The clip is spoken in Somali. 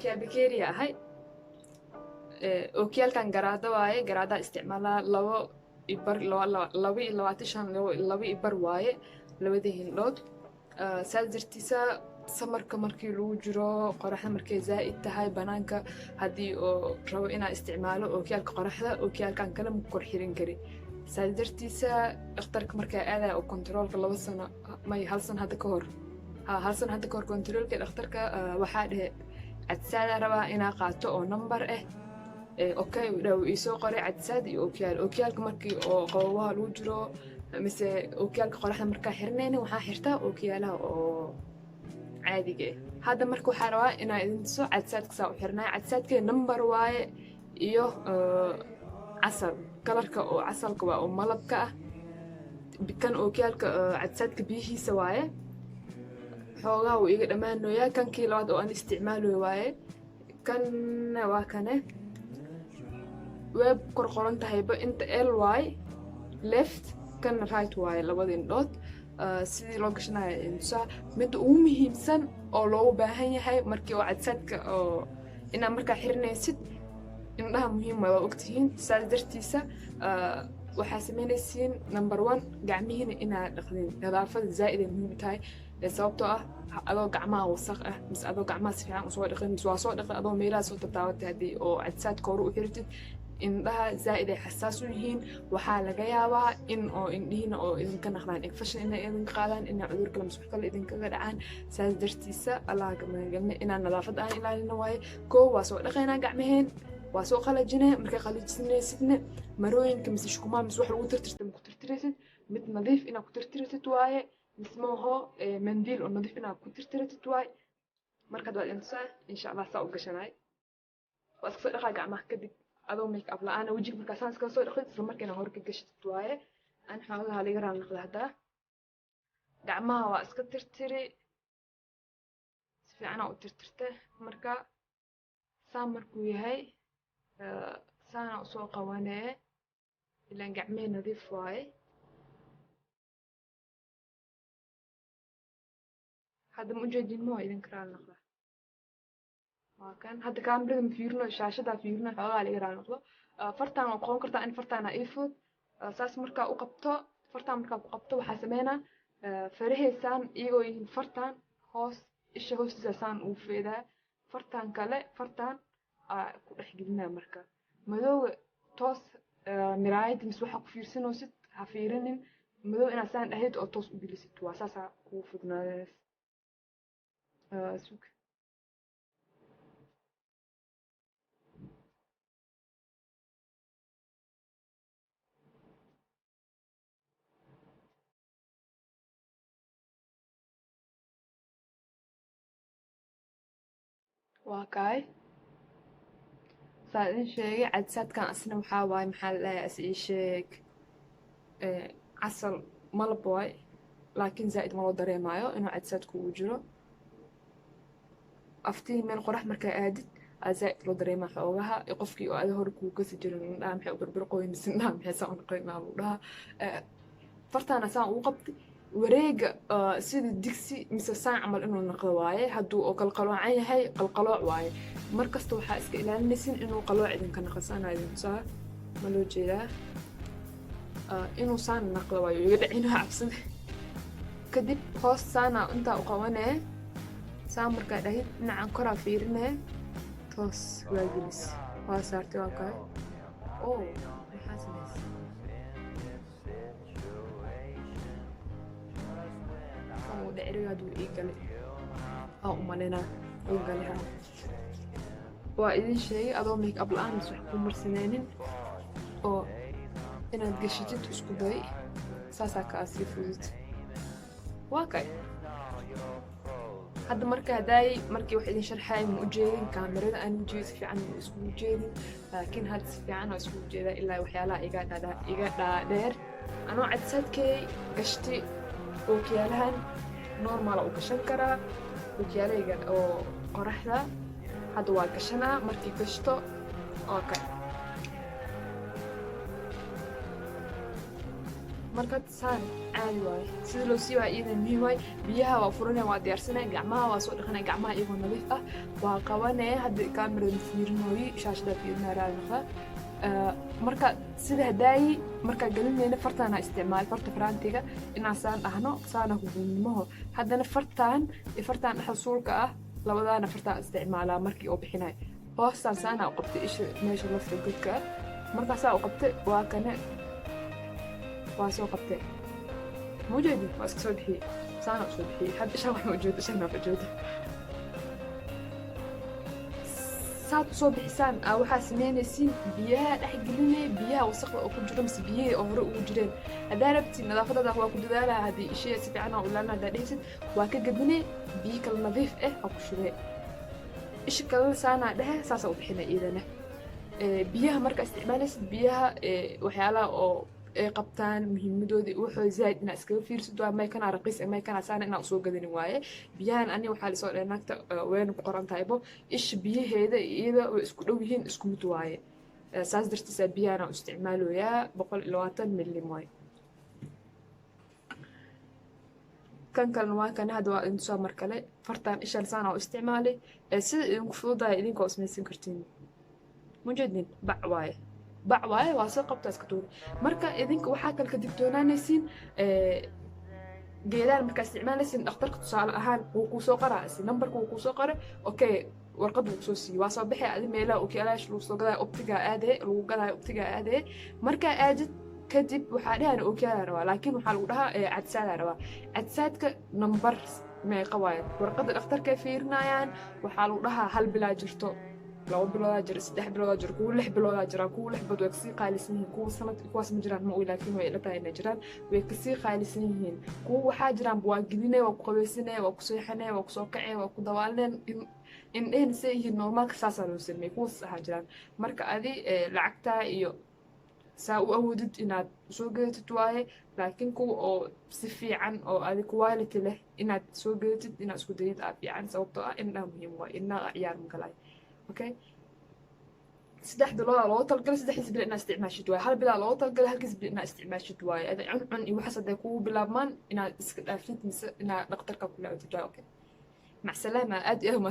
ookiyaal bakeeriya ahay ookiyaalkan garaada waaye garaadaa isticmaalaa labo iyo laba ibar waaye labadii hindhood saas dartiisa samarka markii lagu jiro qoraxda markay zaa'id tahay banaanka haddii oo rabo inaa isticmaalo ookiyaalka qoraxda ookiyaalkan kale ma kor xirin kari saas dartiisa dhakhtarka markaa aadaya oo kontaroolka 2 sano may 1 sano hadda ka hor 1 sano hadda ka hor kontaroolka dhakhtarka waxaa dhehe cadsaada rabaa inaa qaato oo number okay dhaw isoo qoray cadsaad iyo ookiyaalka markii oo qabowaha lagu jiro mise ookiyaalka qoraxda markaa xirnayna waxaa xirtaa ookiyaalaha oo caadiga hadda marka waxaa rabaa inaa idin tuso cadsaadka saa u xirnaa cadsaadka number waaye iyo casal kalarka oo casalka waa oo malabka ah kan ookiyaalka cadsaadka biyihiisa waaye xoogaa uu iga dhammaanooyaa kankii labaad oo aan isticmaaloy waaye kanna waa kane web kor qoran tahayba inta ly left kanna right waaye labada indhood sidii loo gashanayo intusaa midda ugu muhiimsan oo loogu baahan yahay markii oo cadsaadka oo inaa markaa xirinaysid indhaha muhiim waa ogtihiin saas dartiisa waxaa samaynaysiin number 1 gacmihiina inaa dhaqdin nadaafada zaa'id ay muhiim tahay sababtoo ah adoo gacmaha wasaq ah mise adoo gacmaha si fiican usoo dhaqin mise waa soo dhaqin adoo meelaha soo tataabatay haddii oo cadsaadka hore u xirtid indhaha zaa'id ay xasaas u yihiin waxaa laga yaabaa in oo indhihiina oo idinka naqdaan infection inay idinka qaadaan inay cudur kale mise wax kale idinkaga dhacaan saas dartiisa allaha ka magangalna inaan nadaafad aan ilaalina waaye koo waa soo dhaqaynaa gacmaheen waa soo qalajinay markay qalajinaysidna marooyinka mise shukumaan mise wax lagu tirtirta ma ku tirtiraysid mid nadiif inaad ku tirtirtid waaye mise maaho mandiil oo nadiif inaad ku tirtirtid waaye markaad waad intusaa insha allah saa u gashanaay waa iska soo dhaqaa gacmaha kadib adoo make up la'aan wajiga markaa saan iska soo dhaqid isla markiina hor ka gashatid waaye aan xoogaha laga raal noqda haddaa gacmaha waa iska tirtiri si fiican u tirtirta marka saan markuu yahay saana usoo qabanee ilaan gacmihii nadiif waaye hadda ma ujeedin moo idinka raal noqda waa kan hadda kaamirada ma fiirino shaashada fiirino xoogaa laga raal noqdo fartaan waa qoon kartaa in fartaana ii fudud saas markaa u qabto fartaan markaa ku qabto waxaa sameynaa farahaysaan iyagoo yihiin fartaan hoos isha hoostiisa saan ugu feedaa fartaan kale fartaan ku dhex gelinaa marka madowga toos miraayad mise waxaa ku fiirsanoosid ha fiirinin madow inaad saan dhahayd oo toos u gelisid waa saasaa kugu fudnaadays sug waa kaay saa idin sheegay cadsaadkan asna waxaa waaye maxaa la dhahay as ii sheeg casal malab waay laakiin zaa'id ma loo dareemaayo inuu cadsaadku uu jiro aftii meel qorax markaa aadid aa zaa'id loo dareemaa xoogaha qofkii oo ada hore kuu kasi jirin indhaha maxay u birbirqooyin mise indhaha maxay saan u noqoynaa buu dhahaa fartaana saan ugu qabtay wareega sida digsi mise saan camal inuu noqdo waaye hadduu oo qalqaloocan yahay qalqalooc waaye markasta waxaa iska ilaalinaysin inuu qalooc idinka naqasanaa idinsaa ma loo jeedaa inuu saan noqdo waayo iga dhacina cabsada kadib hoos saana intaa u qabanee saan markaa dhahid dhinacan koraa fiirinee toos waa gelis waa saartay waa kaa oo maxaa samaysay dherigaad wuu ii galay aa u malinaa uu galaha waa idin sheegay adoo make up la'aan mis wax ku marsanaynin oo inaad gashitid isku day saasaa ka asii fudud waa kay hadda marka haddaay markii wax idin sharxaay ma ujeedin kaamirada aan ujeedi si fiican ma isku ujeedin laakiin hadda si fiican waa isku ujeedaa ilaa waxyaalaha iga dhaadheer anoo cadsaadkay gashtay ookiyaalahan normal u gashan karaa ookiyaalaha oo qoraxda hadda waa gashanaa markii gashto okay markaad saan caadi waaye sida loo sii waa iyada muhiim waaye biyaha waa furanaya waa diyaarsanaya gacmaha waa soo dhaqanaya gacmaha iyagoo nadiif ah waa qabanaya hadda kaamirada fiirinooyi shaashada fiirinaya raadnaqa marka sida hadaayi markaa gelinayna fartaan ha isticmaal farta faraantiga inaan saan dhahno saana hubinnimaho haddana fartaan iyo fartaan dhexda suulka ah labadaana fartaan isticmaalaa markii oo bixinaya hoostaan saana u qabtay isha meesha lafta godka ah markaasaa u qabtay waa kane waa soo qabtay موجودة بس كسر بحي سانة كسر بحي حد إيش هو موجود إيش ما موجود ساعة صوب حسان أو حاسمين سين بيها دحق لنا بيها وسقط أو كل جرمس بيها أو رؤو جرين هذا ربتي نظافة ده هو كل ذا هذه شيء سبي أنا ولا أنا ده ليست وكجبني بيك النظيف أو كشوي إيش كل سنة ده ساسة وبحنا إذا بيها مركز استعمال بيها وحيالا أو qabtaan muhiimadoodii wuxuu zaid ina iskaga fiirsato ama ay kana raqiis ama ay kana saan ina soo gadani waaye biyahan ani waxa la soo dhanaagta weyn ku qoran tahay ish biyaheeda iyada oo isku dhow yihiin isku mid waaye saas dartiisa biyana u isticmaaloya 120 milli waaye kan kalena waa kan hada waa in soo markale fartaan ishan saan oo isticmaali sida idinku fududahay idinka oo samaysan kartiin mujadin bac waaye بعواي واصل قبضة كتور مركا إذنك وحاكل كدكتونا نسين جيدان مركا استعمال نسين أخترك تصال أهان وكوسو قرا سي نمبر وكوسو قرا أوكي ورقد وكسوسي واصل بحي عادي ميلا أوكي علاش لو صقدا أوبتيكا آدي لو قدا أوبتيكا آدي مركا آدي كدب وحاليا أنا أوكي روا لكن وحال لها عدسات روا عدساتك نمبر ما قوايد ورقد الأختر كيفيرنا يعني وحال لها هل بلا جرتو لو بلودا جر سدح بلودا جر كو لح بلودا جر كو لح بدو كسي قالسين كو سنه كواس مجران ما لكن way ila tahay jiraan way kasii qaalisan yihiin ku waxa jiraan buu gelinay waa ku qabaysanay waa ku seexanay waa ku soo kacay waa ku dawaaleen in say yihiin normal ka saasa loo sameeyay ku saxa jiraan marka adi lacagta iyo saa u awoodid inaad soo gadatid waaye laakiin ku oo si fiican oo adi quality leh inaad soo gadatid inaad isku dayid fiican sababtoo ah in muhiim waa in ciyaar magalay اوكي سدح دولار لو طلقل سدح حسب لنا استعمال شتوي هل بلا لو طلقل هل كسب لنا استعمال شتوي هذا عن يوحصد يكون بلا مان إن اسكت أفيت إن نقدر كله تجا اوكي مع السلامة أدي ما